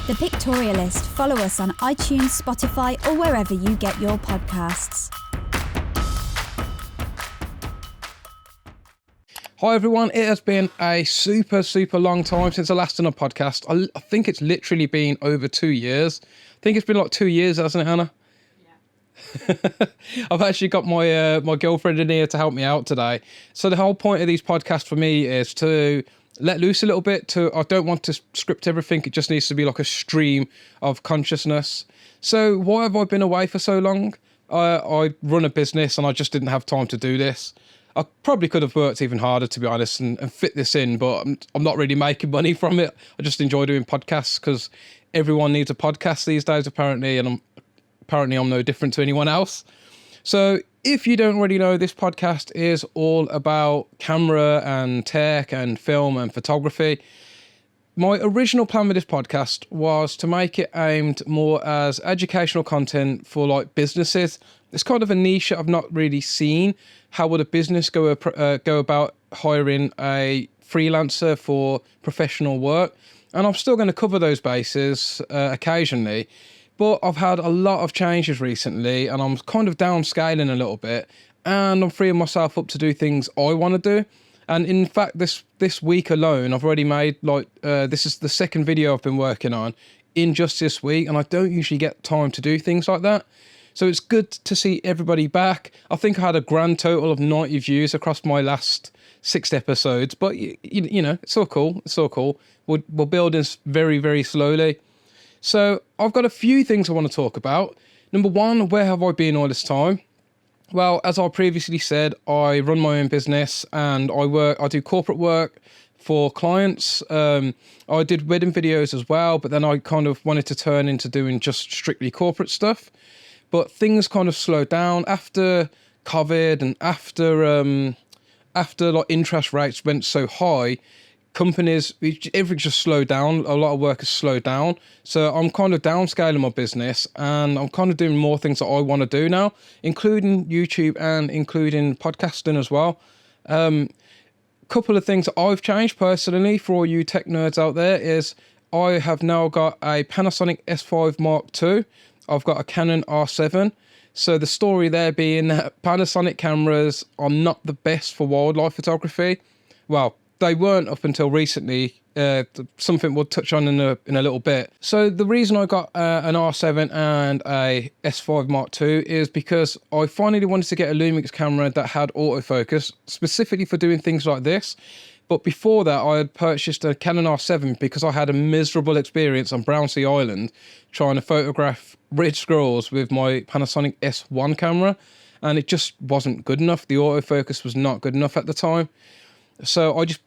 The Pictorialist. Follow us on iTunes, Spotify, or wherever you get your podcasts. Hi everyone, it has been a super long time since I last done a podcast. I think it's literally been over 2 years. I think it's been like 2 years, hasn't it, Hannah? Yeah. I've actually got my girlfriend in here to help me out today. So the whole point of these podcasts for me is to let loose a little bit. I don't want to script everything. It just needs to be like a stream of consciousness. So why have I been away for so long? I run a business and I just didn't have time to do this. I probably could have worked even harder, to be honest, and fit this in, but I'm not really making money from it. I just enjoy doing podcasts because everyone needs a podcast these days, apparently, and I'm no different to anyone else. So if you don't already know, this podcast is all about camera and tech and film and photography. My original plan with this podcast was to make it aimed more as educational content for like businesses. It's kind of a niche I've not really seen. How would a business go about hiring a freelancer for professional work? And I'm still going to cover those bases occasionally. But I've had a lot of changes recently and I'm kind of downscaling a little bit and I'm freeing myself up to do things I want to do. And in fact, this week alone, I've already made this is the second video I've been working on in just this week. And I don't usually get time to do things like that. So it's good to see everybody back. I think I had a grand total of 90 views across my last 6 episodes, but you know, it's all cool. It's all cool. We're building very slowly. So I've got a few things I want to talk about. Number one, where have I been all this time? Well, as I previously said, I run my own business and I do corporate work for clients. I did wedding videos as well, but then I kind of wanted to turn into doing just strictly corporate stuff. But things kind of slowed down after COVID and after like interest rates went so high. Companies, everything just slowed down. A lot of work has slowed down. So I'm kind of downscaling my business and I'm kind of doing more things that I want to do now, including YouTube and including podcasting as well. Couple of things that I've changed personally for all you tech nerds out there is I have now got a Panasonic S5 Mark II. I've got a Canon R7. So the story there being that Panasonic cameras are not the best for wildlife photography. Well, they weren't up until recently. Something we'll touch on in a little bit. So the reason I got an R7 and a S5 Mark II is because I finally wanted to get a Lumix camera that had autofocus, specifically for doing things like this. But before that, I had purchased a Canon R7 because I had a miserable experience on Brownsea Island trying to photograph red squirrels with my Panasonic S1 camera, and it just wasn't good enough. The autofocus was not good enough at the time. So I just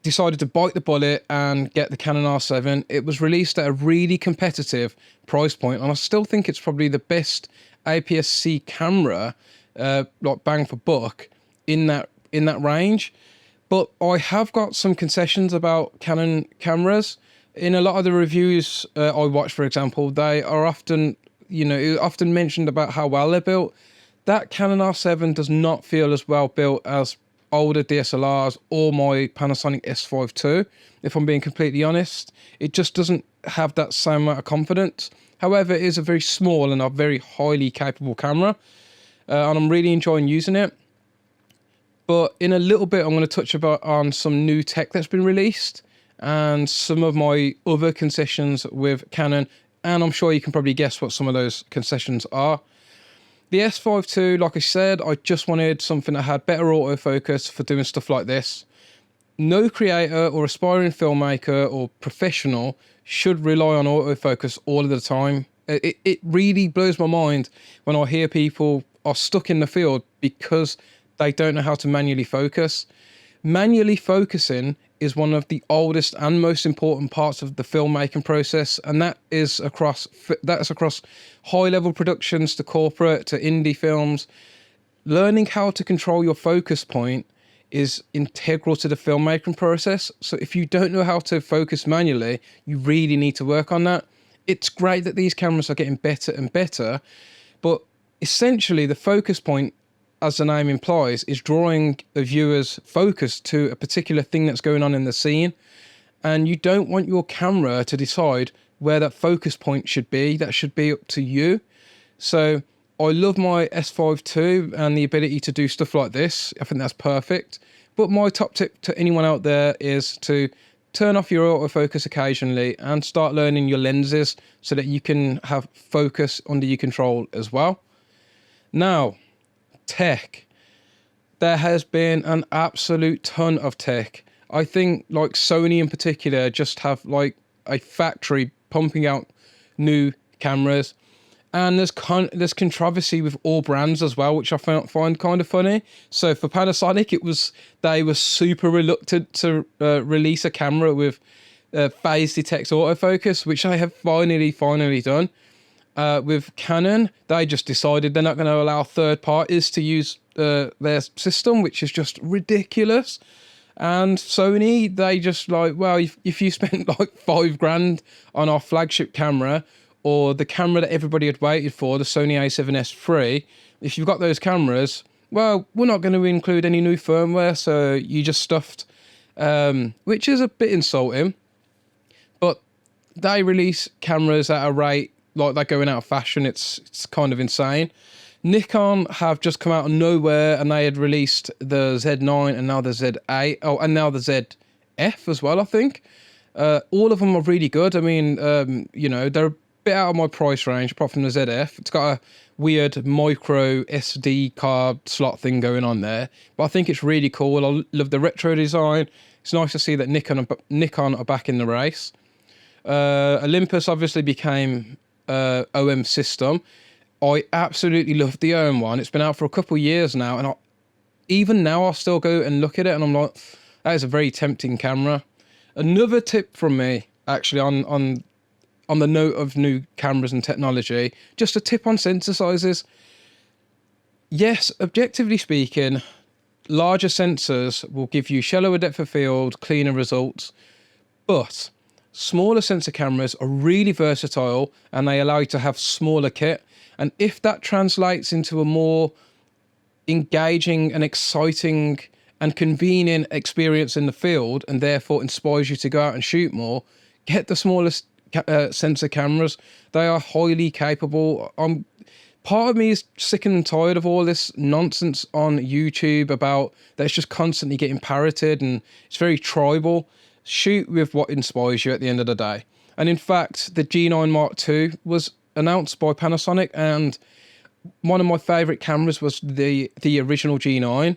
decided to bite the bullet and get the Canon R7. It was released at a really competitive price point, and I still think it's probably the best APS-C camera, like bang for buck, in that range. But I have got some concessions about Canon cameras. In a lot of the reviews I watch, for example, they are often mentioned about how well they're built. That Canon R7 does not feel as well built as older DSLRs or my Panasonic S5 II, if I'm being completely honest. It just doesn't have that same amount of confidence. However, it is a very small and a very highly capable camera, and I'm really enjoying using it. But in a little bit, I'm going to touch on some new tech that's been released and some of my other concessions with Canon, and I'm sure you can probably guess what some of those concessions are. The S5 II, like I said, I just wanted something that had better autofocus for doing stuff like this. No creator or aspiring filmmaker or professional should rely on autofocus all of the time. It really blows my mind when I hear people are stuck in the field because they don't know how to manually focus. Manually focusing is one of the oldest and most important parts of the filmmaking process, and that's across high-level productions to corporate to indie films. Learning how to control your focus point is integral to the filmmaking process. So if you don't know how to focus manually, you really need to work on that. It's great that these cameras are getting better and better, but essentially the focus point, as the name implies, is drawing the viewer's focus to a particular thing that's going on in the scene. and you don't want your camera to decide where that focus point should be. That should be up to you. So I love my S5 II and the ability to do stuff like this. I think that's perfect. But my top tip to anyone out there is to turn off your autofocus occasionally and start learning your lenses so that you can have focus under your control as well. Now, tech. There has been an absolute ton of tech. I think like Sony in particular just have like a factory pumping out new cameras. And there's controversy with all brands as well, which I find kind of funny. So for Panasonic, they were super reluctant to release a camera with phase detect autofocus, which they have finally done. With Canon, they just decided they're not going to allow third parties to use their system, which is just ridiculous. And Sony, they just like, well, if you spent like $5,000 on our flagship camera, or the camera that everybody had waited for, the Sony a7S III, if you've got those cameras, well, we're not going to include any new firmware, so you just stuffed, which is a bit insulting. But they release cameras at a rate like they're going out of fashion. It's kind of insane. Nikon have just come out of nowhere, and they had released the Z9 and now the Z8, and now the ZF as well, I think. All of them are really good. I mean, they're a bit out of my price range, apart from the ZF. It's got a weird micro SD card slot thing going on there, but I think it's really cool. I love the retro design. It's nice to see that Nikon are back in the race. Olympus obviously became OM system. I absolutely love the OM one. It's been out for a couple of years now, and even now I'll still go and look at it, and I'm like, that is a very tempting camera. Another tip from me, actually, on the note of new cameras and technology, just a tip on sensor sizes. Yes, objectively speaking, larger sensors will give you shallower depth of field, cleaner results, but smaller sensor cameras are really versatile and they allow you to have smaller kit. And if that translates into a more engaging and exciting and convenient experience in the field, and therefore inspires you to go out and shoot more, get the smallest sensor cameras. They are highly capable. Part of me is sick and tired of all this nonsense on YouTube about that it's just constantly getting parroted and it's very tribal. Shoot with what inspires you at the end of the day. And in fact, the G9 Mark II was announced by Panasonic, and one of my favorite cameras was the original G9.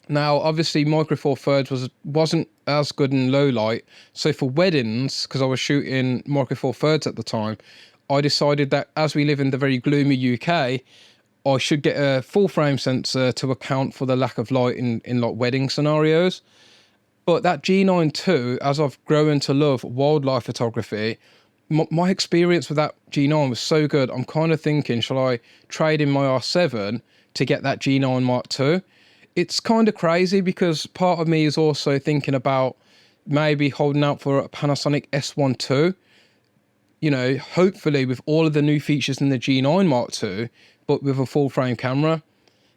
Now, obviously, Micro Four Thirds wasn't as good in low light. So for weddings, because I was shooting Micro Four Thirds at the time, I decided that as we live in the very gloomy UK, I should get a full frame sensor to account for the lack of light in like wedding scenarios. But that G9 II, as I've grown to love wildlife photography, my experience with that G9 was so good. I'm kind of thinking, shall I trade in my R7 to get that G9 Mark II? It's kind of crazy because part of me is also thinking about maybe holding out for a Panasonic S1 II, you know, hopefully with all of the new features in the G9 Mark II, but with a full frame camera.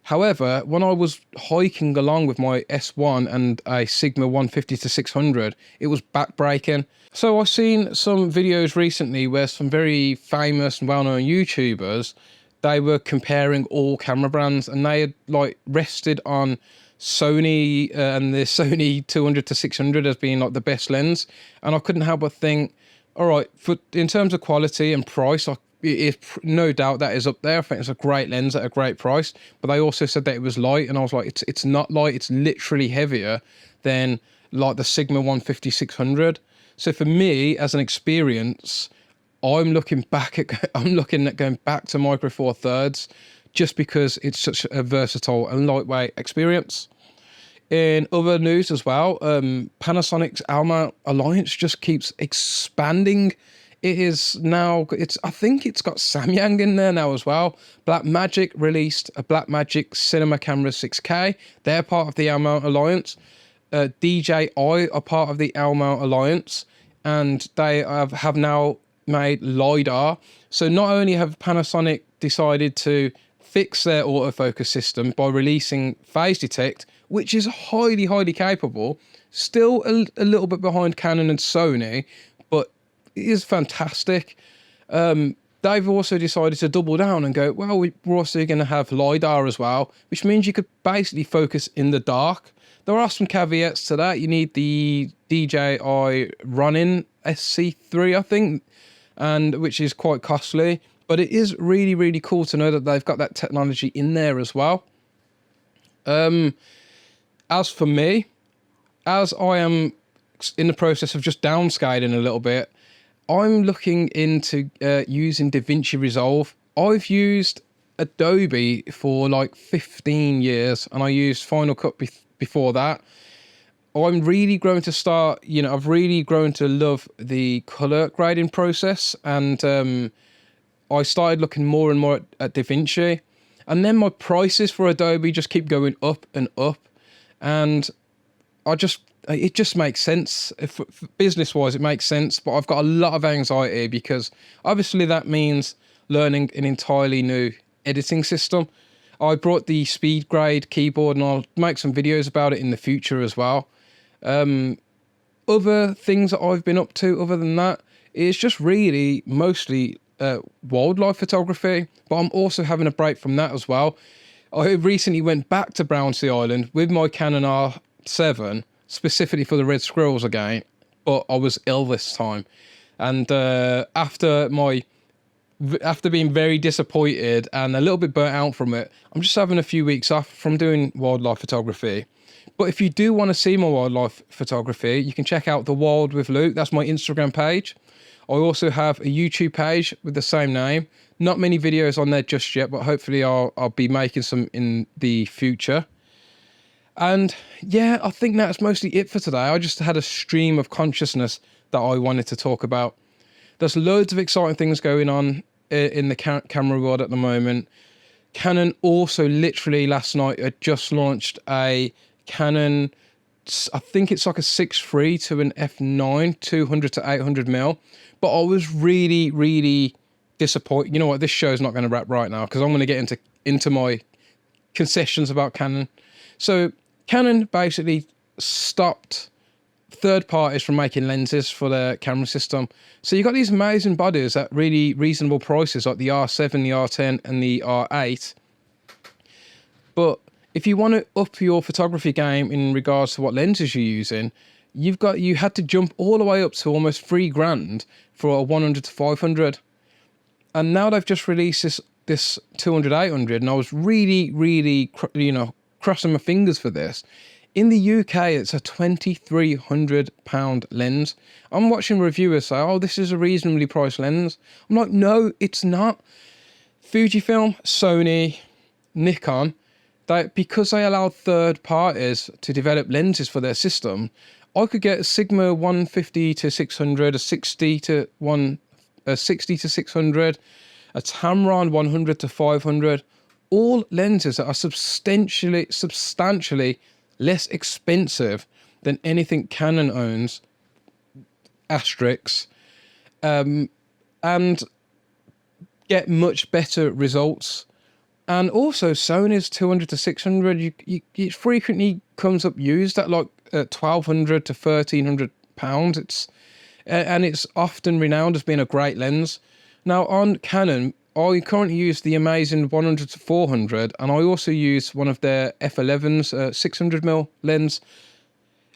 However, when I was hiking along with my S1 and a Sigma 150-600, it was backbreaking. So I've seen some videos recently where some very famous and well-known YouTubers, they were comparing all camera brands, and they had like rested on Sony and the Sony 200-600 as being like the best lens. And I couldn't help but think, all right, in terms of quality and price, no doubt that is up there. I think it's a great lens at a great price. But they also said that it was light, and I was like, it's not light. It's literally heavier than like the Sigma 150-600. So for me, as an experience, I'm looking at going back to Micro Four Thirds just because it's such a versatile and lightweight experience. In other news as well, Panasonic's Alma Alliance just keeps expanding. It is now, I think it's got Samyang in there now as well. Blackmagic released a Blackmagic Cinema Camera 6K. They're part of the Alma Alliance. DJI are part of the Alma Alliance, and they have now made LiDAR. So not only have Panasonic decided to fix their autofocus system by releasing phase detect, which is highly, highly capable. Still a little bit behind Canon and Sony, but it is fantastic. They've also decided to double down and go, well, we're also going to have LiDAR as well, which means you could basically focus in the dark. There are some caveats to that. You need the DJI Ronin SC3, I think, and which is quite costly. But it is really, really cool to know that they've got that technology in there as well. As for me, as I am in the process of just downscaling a little bit, I'm looking into using DaVinci Resolve. I've used Adobe for like 15 years, and I used Final Cut before that. I'm really growing to start, I've really grown to love the color grading process, and I started looking more and more at DaVinci. And then my prices for Adobe just keep going up and up, and it just makes sense. If business-wise, it makes sense, but I've got a lot of anxiety because obviously that means learning an entirely new editing system. I brought the speed grade keyboard, and I'll make some videos about it in the future as well. Other things that I've been up to other than that is just really mostly wildlife photography, but I'm also having a break from that as well. I recently went back to Brownsea Island with my Canon R7, specifically for the red squirrels again, but I was ill this time. And after being very disappointed and a little bit burnt out from it, I'm just having a few weeks off from doing wildlife photography. But if you do want to see more wildlife photography, you can check out The Wild with Luke. That's my Instagram page. I also have a YouTube page with the same name. Not many videos on there just yet, but hopefully I'll be making some in the future. And yeah, I think that's mostly it for today. I just had a stream of consciousness that I wanted to talk about. There's loads of exciting things going on in the camera world at the moment. Canon also literally last night had just launched a Canon, I think it's like a 6.3 to an f9, 200 to 800mm. But I was really, really disappointed. You know what? This show's not going to wrap right now because I'm going to get into my concessions about Canon. So Canon basically stopped third parties from making lenses for their camera system. So you got these amazing bodies at really reasonable prices, like the R7, the R10, and the R8. But if you want to up your photography game in regards to what lenses you're using, you had to jump all the way up to almost $3,000 for a 100 to 500. And now they've just released this 200 800, and I was really, really, crossing my fingers for this. In the UK, it's a £2,300 lens. I'm watching reviewers say, oh, this is a reasonably priced lens. I'm like, no, it's not. Fujifilm, Sony, Nikon, because they allowed third parties to develop lenses for their system, I could get a Sigma 150 to 600, a 60 to 600, a Tamron 100 to 500, all lenses that are substantially less expensive than anything Canon owns, asterisks, and get much better results. And also Sony's 200 to 600, it frequently comes up used at like £1,200 to £1,300. And it's often renowned as being a great lens. Now on Canon, I currently use the amazing 100 to 400, and I also use one of their F11's 600mm lens.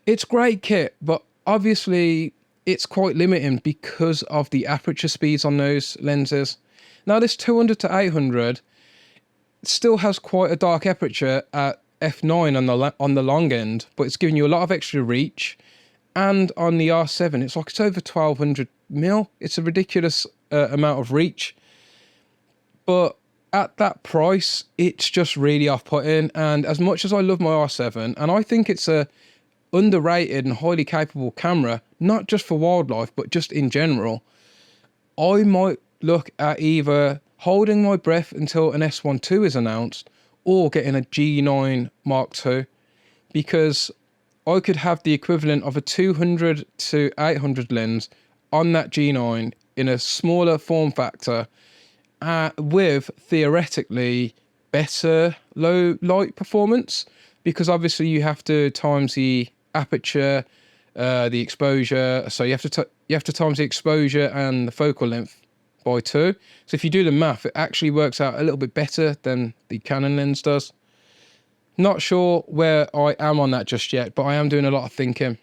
It's great kit, but obviously it's quite limiting because of the aperture speeds on those lenses. Now this 200 to 800 still has quite a dark aperture at f9 on the long end, but it's giving you a lot of extra reach. And on the R7, it's over 1200mm. It's a ridiculous amount of reach. But at that price, it's just really off-putting. And as much as I love my R7, and I think it's a underrated and highly capable camera, not just for wildlife, but just in general, I might look at either holding my breath until an S1 II is announced or getting a G9 Mark II, because I could have the equivalent of a 200 to 800 lens on that G9 in a smaller form factor with theoretically better low light performance. because obviously you have to times the aperture, the exposure. So you have to times the exposure and the focal length by 2. So if you do the math, it actually works out a little bit better than the Canon lens does. Not sure where I am on that just yet, but I am doing a lot of thinking.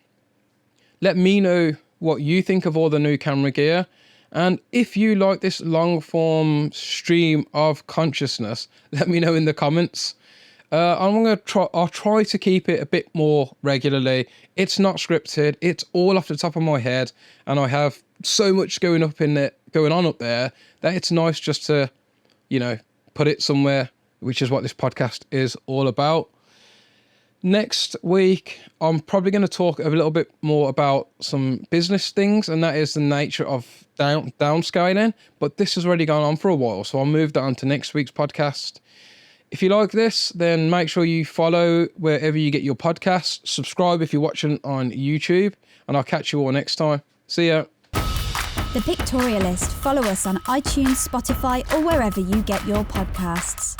Let me know what you think of all the new camera gear. And if you like this long form stream of consciousness, let me know in the comments. I'll try to keep it a bit more regularly. It's not scripted. It's all off the top of my head. And I have so much going on up there that it's nice just to, put it somewhere, which is what this podcast is all about. Next week, I'm probably going to talk a little bit more about some business things, and that is the nature of downscaling. But this has already gone on for a while, so I'll move that on to next week's podcast. If you like this, then make sure you follow wherever you get your podcasts. Subscribe if you're watching on YouTube, and I'll catch you all next time. See ya. The Pictorialist. Follow us on iTunes, Spotify, or wherever you get your podcasts.